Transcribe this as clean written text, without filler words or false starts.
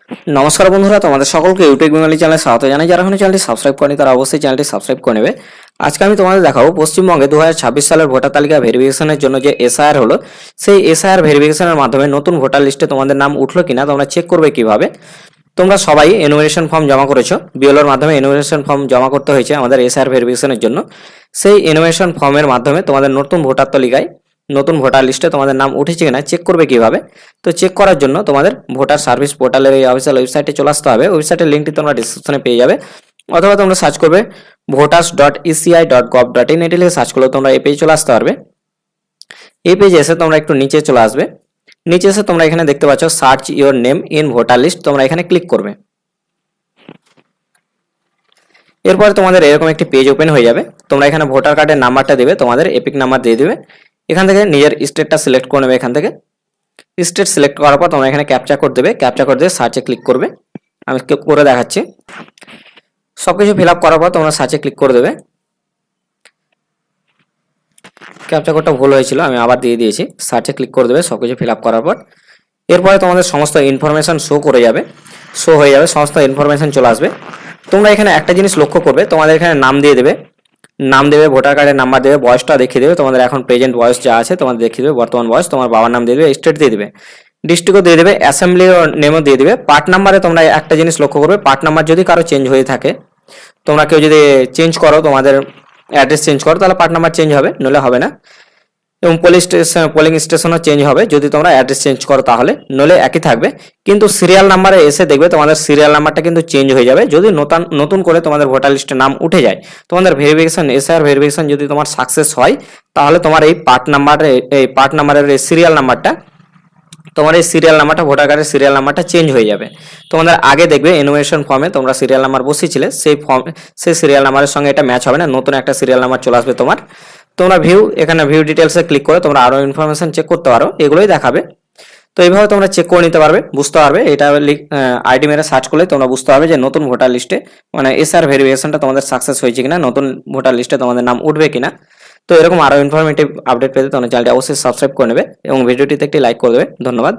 নমস্কার বন্ধুরা, তোমাদের সকলকে ইউটিউব বেঙ্গলি চ্যানেলে স্বাগত জানাই। যারা এখনো চ্যানেলটি সাবস্ক্রাইব করেনি তারা অবশ্যই চ্যানেলটি সাবস্ক্রাইব করে নেবে। আজকে আমি তোমাদের দেখাবো পশ্চিমবঙ্গে 2026 সালের ভোটার তালিকা ভেরিফিকেশনের জন্য যে এসআইআর হলো, সেই এসআইআর ভেরিফিকেশনের মাধ্যমে নতুন ভোটার লিস্টে তোমাদের নাম উঠলো কিনা তোমরা চেক করবে কিভাবে। তোমরা সবাই এনুমারেশন ফর্ম জমা করেছো, বিএলওর মাধ্যমে এনুমারেশন ফর্ম জমা করতে হয়েছে আমাদের এসআইআর ভেরিফিকেশনের জন্য। সেই এনুমারেশন ফর্মের মাধ্যমে তোমাদের নতুন ভোটার তালিকায় নতুন ভোটার লিস্টে তোমাদের নাম উঠেছে কিনা চেক করবে কিভাবে। তো চেক করার জন্য তোমাদের ভোটার সার্ভিস পোর্টালের এই অফিসিয়াল ওয়েবসাইটে চলে আসতে হবে। ওয়েবসাইটের লিঙ্কটি তোমরা ডিসক্রিপশনে পেয়ে যাবে, অথবা তোমরা সার্চ করবে voters.eci.gov.in, এটি লিখে সার্চ করলে তোমরা এই পেজে চলে আসতে পারবে। এই পেজে এসে তোমরা একটু নিচে চলে আসবে। নিচে এসে তোমরা এখানে দেখতে পাচ্ছ search your name in voter list, তোমরা এখানে ক্লিক করবে। এরপরে তোমাদের এরকম একটি পেজ ওপেন হয়ে যাবে। তোমরা এখানে ভোটার কার্ডের নাম্বারটা দেবে, তোমাদের এপিক নাম্বার দিয়ে দেবে। এখান থেকে নিজের স্টেটটা সিলেক্ট করে নেবে। এখান থেকে স্টেট সিলেক্ট করার পর তোমরা এখানে ক্যাপচা কোড দেবে, ক্যাপচা কোড দিয়ে সার্চে ক্লিক করবে। আমি করে দেখাচ্ছি। সবকিছু ফিল আপ করার পর তোমরা সার্চে ক্লিক করে দেবে। ক্যাপচা কোডটা ভুল হয়েছিল, আমি আবার দিয়ে দিয়েছি। সার্চে ক্লিক করে দেবে সবকিছু ফিল আপ করার পর। এরপরে তোমাদের সমস্ত ইনফরমেশন শো হয়ে যাবে, সমস্ত ইনফরমেশন চলে আসবে। তোমরা এখানে একটা জিনিস লক্ষ্য করবে, তোমাদের এখানে নাম দিয়ে দেবে, ভোটার কার্ডের নাম্বার দেবে, বয়সটা দেখিয়ে দেবে, তোমাদের এখন প্রেজেন্ট বয়স যা আছে তোমাদের দেখিয়ে দেবে, বর্তমান বয়স, তোমার বাবার নাম দিয়ে দেবে, স্টেট দিয়ে দেবে, ডিস্ট্রিক্টও দিয়ে দেবে, অ্যাসেম্বলি নেমও দিয়ে দেবে। পার্ট নাম্বারে তোমরা একটা জিনিস লক্ষ্য করবে, পার্ট নাম্বার যদি কারো চেঞ্জ হয়ে থাকে, তোমরা কেউ যদি চেঞ্জ করো, তোমাদের অ্যাড্রেস চেঞ্জ করো, তাহলে পার্ট নাম্বার চেঞ্জ হবে, নলে হবে না। এবং পোলিং স্টেশনও চেঞ্জ হবে যদি তোমরা অ্যাড্রেস চেঞ্জ করো, তাহলে নলে একই থাকবে। কিন্তু সিরিয়াল নাম্বারে এসে দেখবে তোমাদের সিরিয়াল নাম্বারটা কিন্তু চেঞ্জ হয়ে যাবে যদি নতুন করে তোমাদের ভোটার লিস্টে নাম উঠে যায়। তোমাদের ভেরিফিকেশন, এসআইআর ভেরিফিকেশন যদি তোমার সাকসেস হয়, তাহলে তোমার এই পার্ট নাম্বারের এই সিরিয়াল নাম্বারটা, তোমার এই সিরিয়াল নাম্বারটা, ভোটার কার্ডের সিরিয়াল নাম্বারটা চেঞ্জ হয়ে যাবে। তোমাদের আগে দেখবে এনুমারেশন ফর্মে তোমরা সিরিয়াল নাম্বার বসিয়েছিলে, সেই সিরিয়াল নাম্বারের সঙ্গে এটা ম্যাচ হবে না, নতুন একটা সিরিয়াল নাম্বার চলে আসবে তোমার। তোমরা এখানে ভিউ ডিটেলসে ক্লিক করে তোমরা আরো ইনফরমেশন চেক করতে পারো, এগুলোই দেখাবে। তো এইভাবে তোমরা চেক করে নিতে পারবে, বুঝতে পারবে। এটা আইডি মেরে সার্চ করলে তোমরা বুঝতে পারবে যে নতুন ভোটার লিস্টে মানে এসআর ভেরিফিকেশনটা তোমাদের সাকসেস হয়েছে কিনা, নতুন ভোটার লিস্টে তোমাদের নাম উঠবে কিনা। তো এরকম আরো ইনফরমেটিভ আপডেট পেতে তোমরা চ্যানেলটি অবশ্যই সাবস্ক্রাইব করে নেবে এবং ভিডিওটিতে একটি লাইক করে দেবে। ধন্যবাদ।